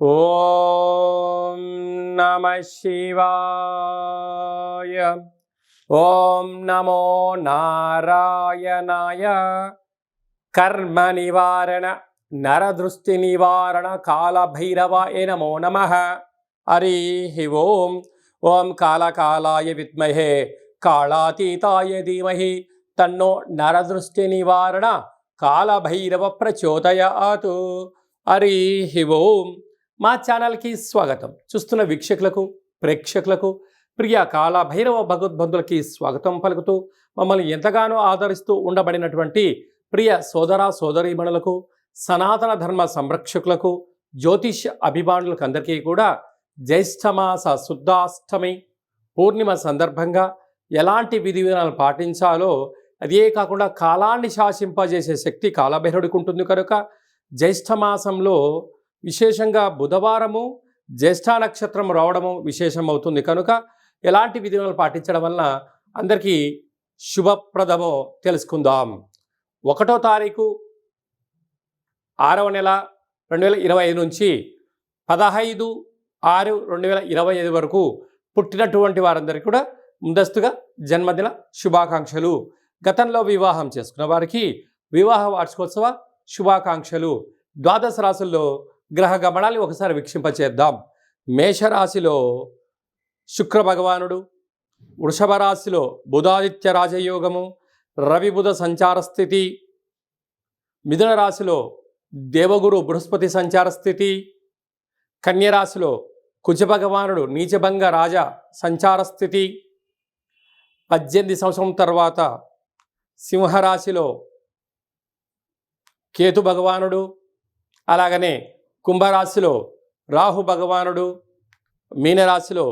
ఓం నమ శివాయ. ఓం నమో నారాయణాయ. కర్మ నివారణ నరదృష్టి నివారణ కాళభైరవాయ నమో నమః. హరి ఓం. ఓం కాళకాలాయ విద్మహే కాళాతీతాయ ధీమహి తన్నో నరదృష్టి నివారణ కాళభైరవ ప్రచోదయాత్. హరి ఓం. మా ఛానల్కి స్వాగతం. చూస్తున్న వీక్షకులకు ప్రేక్షకులకు ప్రియ కాళభైరవ భగవద్బంధులకి స్వాగతం పలుకుతూ మమ్మల్ని ఎంతగానో ఆదరిస్తూ ఉండబడినటువంటి ప్రియ సోదర సోదరీమణులకు సనాతన ధర్మ సంరక్షకులకు జ్యోతిష్య అభిమానులకు అందరికీ కూడా జ్యేష్ఠమాస శుద్ధాష్టమి పూర్ణిమ సందర్భంగా ఎలాంటి విధి విధానాలు పాటించాలో, అదే కాకుండా కాలాన్ని శాసింపజేసే శక్తి కాళభైరవుడికి ఉంటుంది కనుక జ్యేష్ఠమాసంలో విశేషంగా బుధవారము జ్యేష్ఠ నక్షత్రం రావడము విశేషమవుతుంది కనుక ఎలాంటి విధానాలు పాటించడం వలన అందరికీ శుభప్రదమో తెలుసుకుందాం. 1వ తారీఖు 6వ నెల 2025 నుంచి 15/6/2025 వరకు పుట్టినటువంటి వారందరికీ కూడా ముందస్తుగా జన్మదిన శుభాకాంక్షలు. గతంలో వివాహం చేసుకున్న వారికి వివాహ వార్షికోత్సవ శుభాకాంక్షలు. ద్వాదశ రాశుల్లో గ్రహ గమనాన్ని ఒకసారి వీక్షింపచేద్దాం. మేషరాశిలో శుక్ర భగవానుడు, వృషభ రాశిలో బుధాదిత్య రాజయోగము, రవి బుధ సంచార స్థితి, మిథున రాశిలో దేవగురు బృహస్పతి సంచార స్థితి, కన్యరాశిలో కుజ భగవానుడు నీచభంగ రాజ సంచార స్థితి, 18 సంవత్సరం తర్వాత సింహరాశిలో కేతు భగవానుడు, అలాగనే కుంభరాశిలో రాహు భగవానుడు, మీనరాశిలో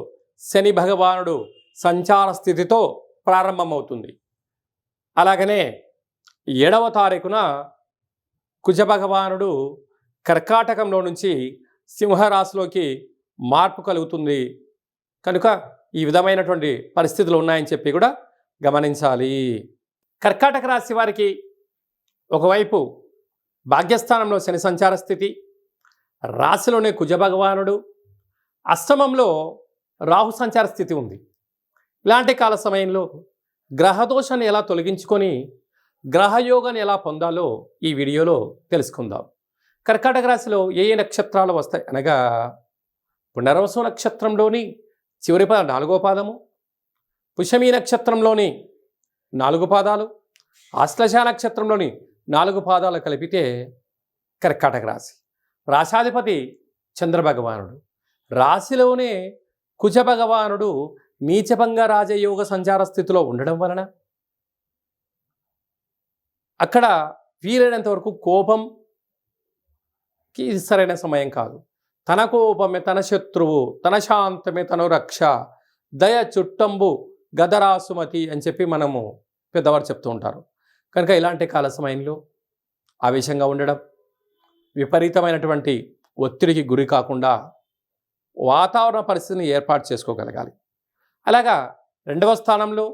శని భగవానుడు సంచార స్థితితో ప్రారంభమవుతుంది. అలాగనే 7వ తారీఖున కుజ భగవానుడు కర్కాటకంలో నుంచి సింహరాశిలోకి మార్పు కలుగుతుంది కనుక ఈ విధమైనటువంటి పరిస్థితులు ఉన్నాయని చెప్పి కూడా గమనించాలి. కర్కాటక రాశి వారికి ఒకవైపు భాగ్యస్థానంలో శని సంచార స్థితి, రాశిలోనే కుజ భగవానుడు, అష్టమంలో రాహు సంచార స్థితి ఉంది. ఇలాంటి కాల సమయంలో గ్రహదోషాన్ని ఎలా తొలగించుకొని గ్రహయోగాన్ని ఎలా పొందాలో ఈ వీడియోలో తెలుసుకుందాం. కర్కాటక రాశిలో ఏ ఏ నక్షత్రాలు వస్తాయి అనగా పునర్వసు నక్షత్రంలోని చివరి 4వ పాదము, పుష్యమీ నక్షత్రంలోని 4 పాదాలు, ఆశ్లేష నక్షత్రంలోని 4 పాదాలు కలిపితే కర్కాటక రాశి. రాశాధిపతి చంద్రభగవానుడు, రాశిలోనే కుజ భగవానుడు నీచభంగ రాజయోగ సంచార స్థితిలో ఉండడం వలన అక్కడ వీలైనంత వరకు కోపంకి సరైన సమయం కాదు. తన కోపమే తన శత్రువు, తన శాంతమే తను రక్ష, దయ చుట్టంబు గదరాసుమతి అని చెప్పి మనము పెద్దవారు చెప్తూ ఉంటారు. కనుక ఇలాంటి కాల సమయంలో ఆవేశంగా ఉండడం, విపరీతమైనటువంటి ఒత్తిడికి గురి కాకుండా వాతావరణ పరిస్థితిని ఏర్పాటు చేసుకోగలగాలి. అలాగా 2వ స్థానంలో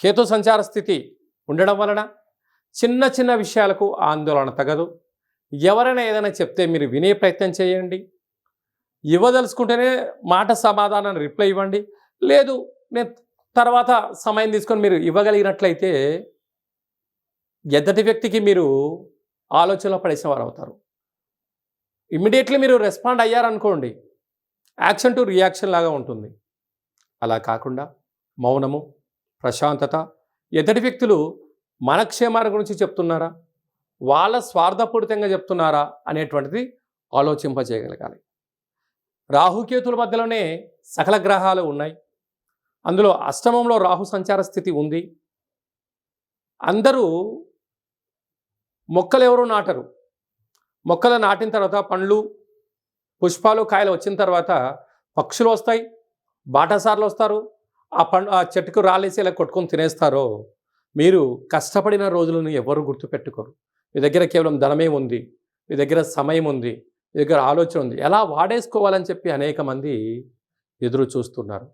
కేతు సంచార స్థితి ఉండడం వలన చిన్న చిన్న విషయాలకు ఆందోళన తగదు. ఎవరైనా ఏదైనా చెప్తే మీరు వినే ప్రయత్నం చేయండి. ఇవ్వదలుచుకుంటేనే మాట సమాధానాన్ని రిప్లై ఇవ్వండి. లేదు నేను తర్వాత సమయం తీసుకొని మీరు ఇవ్వగలిగినట్లయితే ఎద్దటి వ్యక్తికి మీరు ఆలోచనలో పడేసిన వారు అవుతారు. ఇమ్మీడియట్లీ మీరు రెస్పాండ్ అయ్యారనుకోండి, యాక్షన్ టు రియాక్షన్ లాగా ఉంటుంది. అలా కాకుండా మౌనము, ప్రశాంతత, ఎద్దటి వ్యక్తులు మన క్షేమాల గురించి చెప్తున్నారా, వాళ్ళ స్వార్థపూరితంగా చెప్తున్నారా అనేటువంటిది ఆలోచింపజేయగలగాలి. రాహుకేతుల మధ్యలోనే సకల గ్రహాలు ఉన్నాయి. అందులో అష్టమంలో రాహు సంచార స్థితి ఉంది. అందరూ మొక్కలు ఎవరు నాటరు. మొక్కలు నాటిన తర్వాత పండ్లు, పుష్పాలు, కాయలు వచ్చిన తర్వాత పక్షులు వస్తాయి, బాటసార్లు వస్తారు, ఆ చెట్టుకు రాలేసి ఇలా కొట్టుకొని తినేస్తారో మీరు కష్టపడిన రోజులను ఎవరు గుర్తుపెట్టుకోరు. మీ దగ్గర కేవలం ధనమే ఉంది, మీ దగ్గర సమయం ఉంది, మీ దగ్గర ఆలోచన ఉంది, ఎలా వాడేసుకోవాలని చెప్పి అనేక మంది ఎదురు చూస్తున్నారు.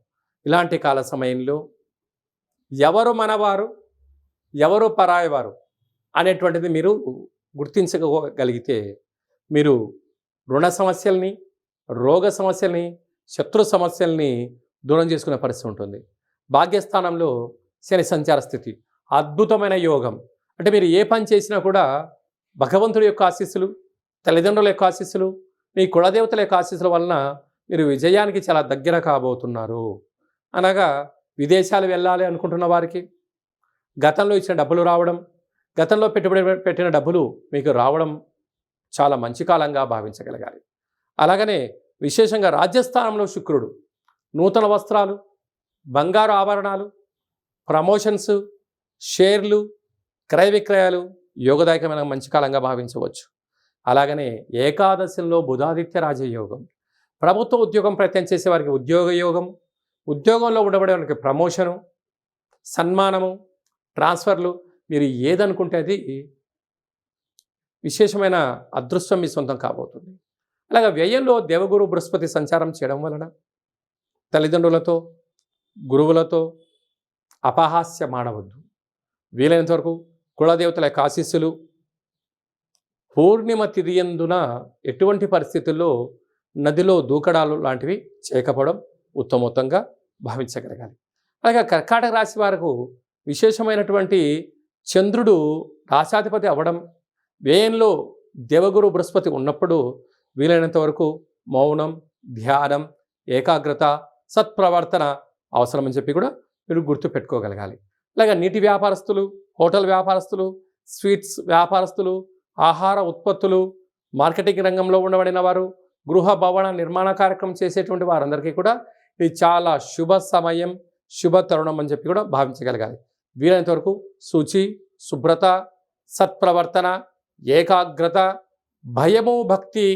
ఇలాంటి కాల సమయంలో ఎవరు మనవారు, ఎవరు పరాయవారు అనేటువంటిది మీరు గుర్తించగలిగితే మీరు రుణ సమస్యల్ని, రోగ సమస్యల్ని, శత్రు సమస్యల్ని దూరం చేసుకునే పరిస్థితి ఉంటుంది. భాగ్యస్థానంలో శని సంచార స్థితి అద్భుతమైన యోగం. అంటే మీరు ఏ పని చేసినా కూడా భగవంతుడి యొక్క ఆశీస్సులు, తల్లిదండ్రుల యొక్క ఆశీస్సులు, మీ కులదేవతల యొక్క ఆశీస్సుల వలన మీరు విజయానికి చాలా దగ్గర కాబోతున్నారు. అనగా విదేశాలు వెళ్ళాలి అనుకుంటున్న వారికి గతంలో ఇచ్చిన డబ్బులు రావడం, గతంలో పెట్టుబడి పెట్టిన డబ్బులు మీకు రావడం చాలా మంచి కాలంగా భావించగలగాలి. అలాగనే విశేషంగా రాజ్యస్థానంలో శుక్రుడు నూతన వస్త్రాలు, బంగారు ఆభరణాలు, ప్రమోషన్స్, షేర్లు, క్రయ విక్రయాలు యోగదాయకమైన మంచి కాలంగా భావించవచ్చు. అలాగనే ఏకాదశంలో బుధాదిత్య రాజయోగం, ప్రభుత్వ ఉద్యోగం ప్రయత్నం చేసే వారికి ఉద్యోగ యోగం, ఉద్యోగంలో ఉండబడే వారికి ప్రమోషను, సన్మానము, ట్రాన్స్ఫర్లు, మీరు ఏదనుకుంటే అది విశేషమైన అదృష్టం మీ సొంతం కాబోతుంది. అలాగే వ్యయంలో దేవగురు బృహస్పతి సంచారం చేయడం వలన తల్లిదండ్రులతో, గురువులతో అపహాస్యం ఆడవద్దు. వీలైనంత వరకు కులదేవతల యొక్క ఆశీస్సులు, పూర్ణిమ తిథియందున ఎటువంటి పరిస్థితుల్లో నదిలో దూకడాలు లాంటివి చేయకపోవడం ఉత్తమోత్తంగా భావించగలగాలి. అలాగే కర్కాటక రాశి వారికి విశేషమైనటువంటి చంద్రుడు రాశాధిపతి అవ్వడం, వ్యయంలో దేవగురు బృహస్పతి ఉన్నప్పుడు వీలైనంత వరకు మౌనం, ధ్యానం, ఏకాగ్రత, సత్ప్రవర్తన అవసరమని చెప్పి కూడా మీరు గుర్తు పెట్టుకోగలగాలి. అలాగే నీటి వ్యాపారస్తులు, హోటల్ వ్యాపారస్తులు, స్వీట్స్ వ్యాపారస్తులు, ఆహార ఉత్పత్తులు, మార్కెటింగ్ రంగంలో ఉండబడిన వారు, గృహ భవన నిర్మాణ కార్యక్రమం చేసేటువంటి వారందరికీ కూడా ఇది చాలా శుభ సమయం, శుభ తరుణం అని చెప్పి కూడా భావించగలగాలి. వీలైనంత వరకు శుచి, శుభ్రత, సత్ప్రవర్తన, ఏకాగ్రత, భయము, భక్తి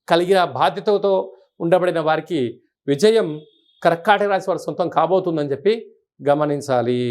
కలిగిన బాధ్యతతో ఉండబడిన వారికి విజయం కర్కాటక రాశి వారి సొంతం కాబోతుందని చెప్పి గమనించాలి.